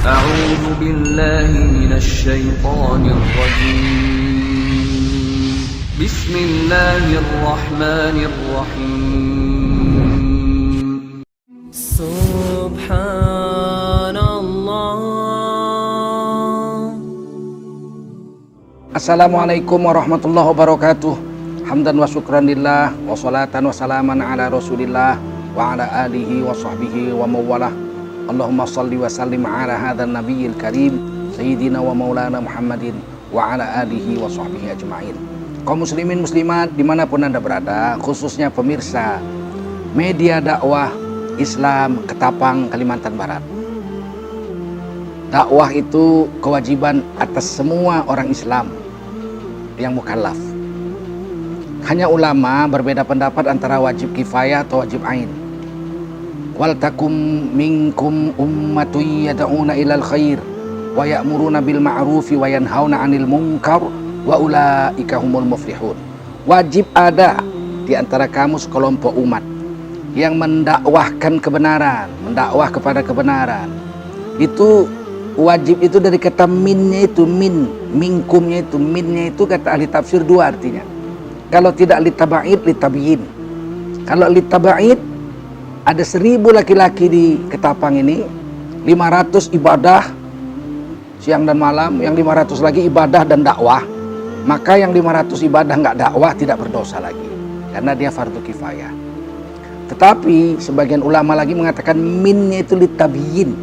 أعوذ بالله من الشيطان الرجيم بسم الله الرحمن الرحيم سبحان الله. Assalamualaikum warahmatullahi wabarakatuh. Hamdan wa syukran lillah wa salatan wa salaman ala rasulillah wa ala alihi wa sahbihi wa mawalah. Allahumma salli wa sallim ala hadhan nabiyil karim sayyidina wa maulana Muhammadin wa ala alihi wa sahbihi ajma'in. Kaum muslimin muslimat dimanapun anda berada, khususnya pemirsa media dakwah Islam Ketapang, Kalimantan Barat. Dakwah itu kewajiban atas semua orang Islam yang mukallaf. Hanya ulama berbeda pendapat antara wajib kifayah atau wajib ain. Wal takum minkum ummatun yad'una ilal khair wa ya'muruna bil ma'rufi wa yanhauna 'anil munkar wa ulaika humul muflihun. Wajib ada di antara kamu sekelompok umat yang mendakwahkan kebenaran, mendakwah kepada kebenaran. Itu wajib, itu dari kata minnya itu, minkumnya itu, minnya itu kata ahli tafsir dua artinya. Kalau tidak litaba'id, litabiyin. Kalau litaba'id, ada 1000 laki-laki di Ketapang ini, 500 ibadah siang dan malam, yang 500 lagi ibadah dan dakwah. Maka yang 500 ibadah nggak dakwah tidak berdosa lagi, karena dia fardu kifayah. Tetapi sebagian ulama lagi mengatakan minnya itu litabiyin,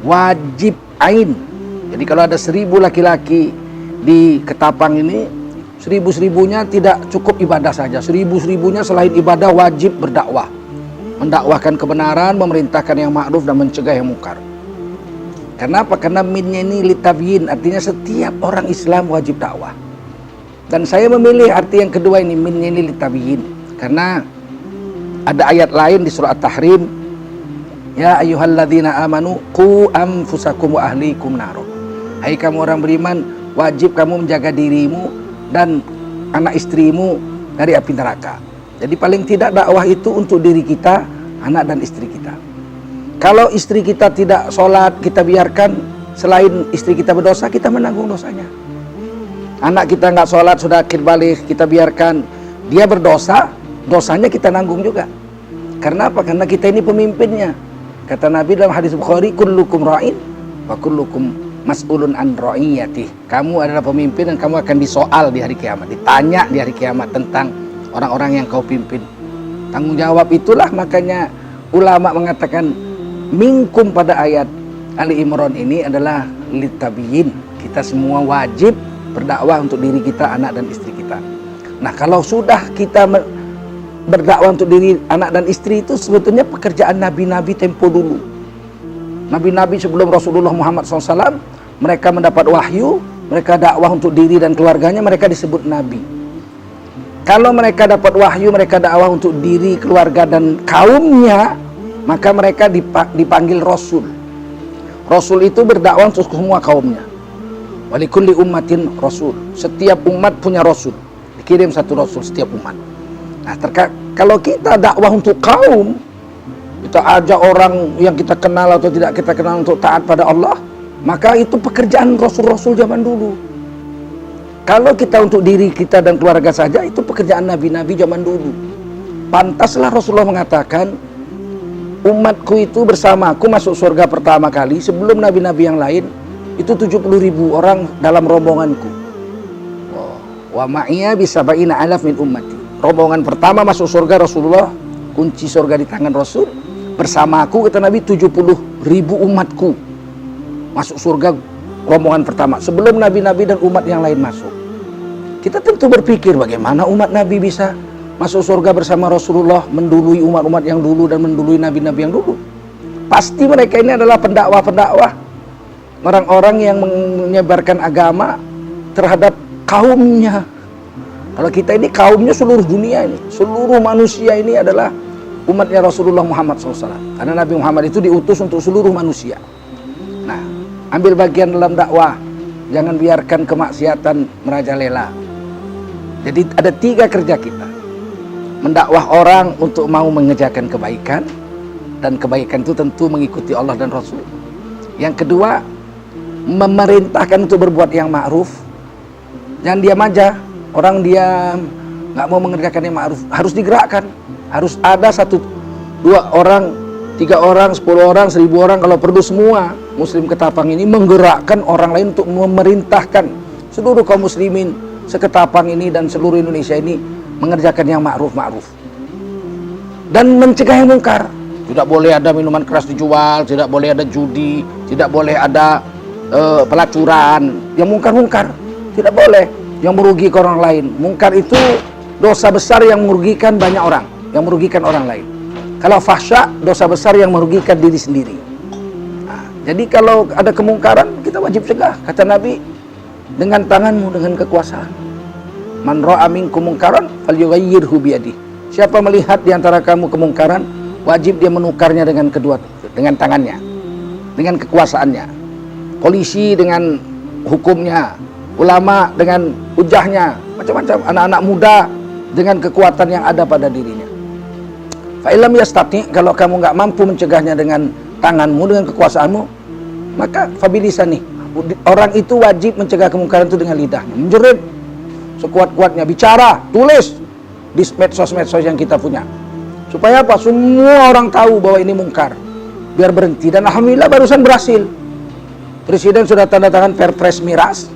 wajib ain. Jadi kalau ada 1000 laki-laki di Ketapang ini, 1000-1000-nya tidak cukup ibadah saja, 1000-1000-nya selain ibadah wajib berdakwah, mendakwahkan kebenaran, memerintahkan yang ma'ruf dan mencegah yang mungkar. Kenapa? Karena minnya ini litabyin, artinya setiap orang Islam wajib dakwah. Dan saya memilih arti yang kedua ini, minnya ini litabyin, karena ada ayat lain di surah At-Tahrim, ya ayyuhalladzina amanu qu anfusakum wa ahlikum naro. Hai kamu orang beriman, wajib kamu menjaga dirimu dan anak istrimu dari api neraka. Jadi paling tidak dakwah itu untuk diri kita, anak dan istri kita. Kalau istri kita tidak sholat, kita biarkan, selain istri kita berdosa, kita menanggung dosanya. Anak kita nggak sholat, sudah akhir balik, kita biarkan, dia berdosa, dosanya kita nanggung juga. Karena apa? Karena kita ini pemimpinnya. Kata Nabi dalam hadis Bukhari, kullukum ra'in wa kullukum mas'ulun an ra'iyatih. Kamu adalah pemimpin dan kamu akan disoal di hari kiamat, ditanya di hari kiamat tentang orang-orang yang kau pimpin. Tanggung jawab itulah, makanya ulama mengatakan minkum pada ayat Ali Imran ini adalah litabiyin. Kita semua wajib berdakwah untuk diri kita, anak dan istri kita. Nah, kalau sudah kita berdakwah untuk diri, anak dan istri, itu sebetulnya pekerjaan nabi-nabi tempo dulu. Nabi-nabi sebelum Rasulullah Muhammad SAW, mereka mendapat wahyu, mereka dakwah untuk diri dan keluarganya, mereka disebut nabi. Kalau mereka dapat wahyu, mereka dakwah untuk diri, keluarga dan kaumnya, maka mereka dipanggil Rasul. Rasul itu berdakwah untuk semua kaumnya. Walikulli ummatin Rasul. Setiap umat punya Rasul, dikirim satu Rasul setiap umat. Nah, kalau kita dakwah untuk kaum, kita ajak orang yang kita kenal atau tidak kita kenal untuk taat pada Allah, maka itu pekerjaan Rasul-Rasul zaman dulu. Kalau kita untuk diri kita dan keluarga saja, itu pekerjaan nabi-nabi zaman dulu. Pantaslah Rasulullah mengatakan, umatku itu bersamaku masuk surga pertama kali sebelum nabi-nabi yang lain, itu 70.000 orang dalam rombonganku. Wa ma'iyya bisaba'ina alaf min ummati. Rombongan pertama masuk surga Rasulullah, kunci surga di tangan Rasul. Bersamaku, kata Nabi, 70.000 umatku masuk surga, rombongan pertama sebelum nabi-nabi dan umat yang lain masuk. Kita tentu berpikir bagaimana umat Nabi bisa masuk surga bersama Rasulullah, mendului umat-umat yang dulu dan mendului nabi-nabi yang dulu. Pasti mereka ini adalah pendakwah-pendakwah, orang-orang yang menyebarkan agama terhadap kaumnya. Kalau kita ini kaumnya seluruh dunia ini, seluruh manusia ini adalah umatnya Rasulullah Muhammad SAW. Karena Nabi Muhammad itu diutus untuk seluruh manusia. Nah, ambil bagian dalam dakwah, jangan biarkan kemaksiatan merajalela. Jadi ada 3 kerja kita. Mendakwah orang untuk mau mengerjakan kebaikan, dan kebaikan itu tentu mengikuti Allah dan Rasul. Yang kedua, memerintahkan untuk berbuat yang ma'ruf. Jangan diam aja. Orang diam, nggak mau mengerjakan yang ma'ruf. Harus digerakkan. Harus ada 1, 2 orang, 3 orang, 10 orang, 1000 orang, kalau perlu semua Muslim Ketapang ini menggerakkan orang lain untuk memerintahkan seluruh kaum muslimin seketapang ini dan seluruh Indonesia ini mengerjakan yang ma'ruf dan mencegah yang mungkar. Tidak boleh ada minuman keras dijual, tidak boleh ada judi, tidak boleh ada pelacuran, yang mungkar tidak boleh, yang merugikan orang lain. Mungkar itu dosa besar yang merugikan banyak orang, yang merugikan orang lain. Kalau fahsya, dosa besar yang merugikan diri sendiri. Nah, jadi kalau ada kemungkaran, kita wajib cegah. Kata Nabi, dengan tanganmu, dengan kekuasaan. Man ra'a minkum mungkaran falyughayyirhu biyadihi. Siapa melihat di antara kamu kemungkaran, wajib dia menukarnya dengan tangannya, dengan kekuasaannya. Polisi dengan hukumnya, ulama dengan hujahnya, macam-macam. Anak-anak muda dengan kekuatan yang ada pada dirinya. Fa'ilam yastati, kalau kamu nggak mampu mencegahnya dengan tanganmu, dengan kekuasaanmu, maka fabilisani. Orang itu wajib mencegah kemungkaran itu dengan lidahnya, menjerit sekuat-kuatnya, bicara, tulis di medsos-medsos yang kita punya. Supaya apa? Semua orang tahu bahwa ini mungkar, biar berhenti. Dan alhamdulillah barusan berhasil. Presiden sudah tanda tangan Perpres Miras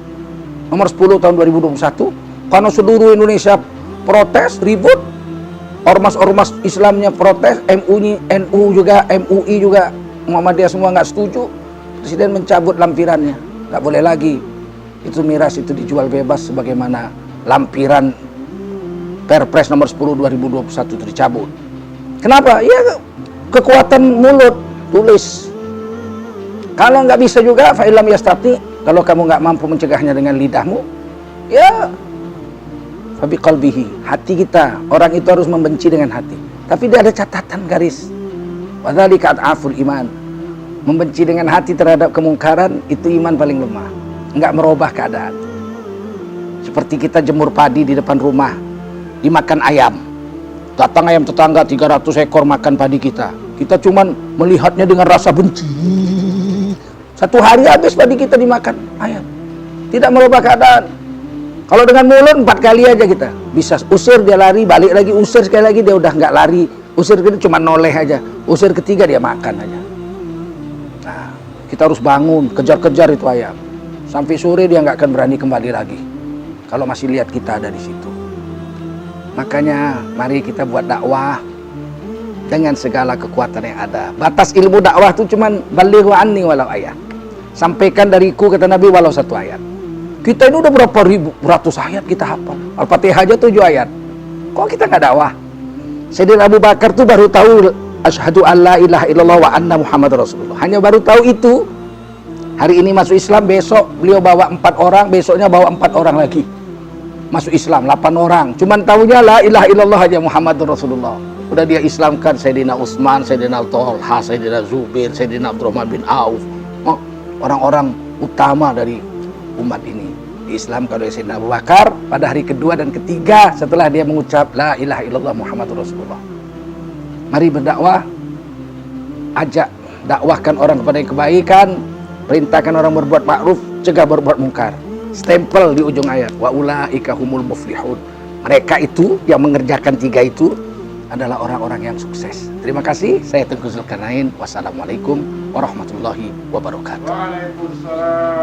nomor 10 tahun 2021. Karena seluruh Indonesia protes, ribut, ormas-ormas Islamnya protes, NU juga, MUI juga, Muhammadiyah semua nggak setuju. Presiden mencabut lampirannya, nggak boleh lagi itu miras itu dijual bebas sebagaimana lampiran Perpres nomor 10 2021 itu dicabut. Kenapa? Ya kekuatan mulut, tulis. Kalau nggak bisa juga, fa'ilam yastati, kalau kamu nggak mampu mencegahnya dengan lidahmu, ya fabi qalbihi, hati kita. Orang itu harus membenci dengan hati. Tapi dia ada catatan garis. Wadzalika ad'aful iman. Membenci dengan hati terhadap kemungkaran itu iman paling lemah. Enggak merubah keadaan. Seperti kita jemur padi di depan rumah, dimakan ayam. Datang ayam tetangga 300 ekor makan padi kita. Kita cuman melihatnya dengan rasa benci. 1 hari habis padi kita dimakan ayam. Tidak merubah keadaan. Kalau dengan mulut 4 kali aja kita bisa usir, dia lari, balik lagi, usir sekali lagi, dia udah nggak lari. Usir kita cuma noleh aja. Usir ketiga dia makan aja. Nah, kita harus bangun, kejar-kejar itu ayam. Sampai sore dia nggak akan berani kembali lagi. Kalau masih lihat kita ada di situ. Makanya mari kita buat dakwah dengan segala kekuatan yang ada. Batas ilmu dakwah itu cuman balighu anni walau ayat. Sampaikan dariku, kata Nabi, walau 1 ayat. Kita ini udah berapa ribu, ratus ayat kita hafal. Al-Fatihah aja 7 ayat. Kok kita nggak dakwah? Sayyidina Abu Bakar tuh baru tahu asyhadu alla ilaha illallah wa anna Muhammad Rasulullah. Hanya baru tahu itu. Hari ini masuk Islam, besok beliau bawa 4 orang, besoknya bawa 4 orang lagi. Masuk Islam 8 orang. Cuman tahunya la ilaha illallah aja Muhammad Rasulullah. Udah dia Islamkan Sayyidina Utsman, Sayyidina Thalha, Sayyidina Zubair, Sayyidina Abdurrahman bin Auf. Orang-orang utama dari umat ini diislamkan oleh Sayyidina Abu Bakar pada hari kedua dan ketiga setelah dia mengucap la ilaha illallah Muhammadur Rasulullah. Mari berdakwah, ajak, dakwahkan orang kepada kebaikan, perintahkan orang berbuat ma'ruf, cegah berbuat mungkar. Stempel di ujung ayat, wa ulaika humul muflihun. Mereka itu yang mengerjakan 3 itu adalah orang-orang yang sukses. Terima kasih, saya Tengku Zulkarnain. Wassalamualaikum warahmatullahi wabarakatuh. Waalaikumsalam.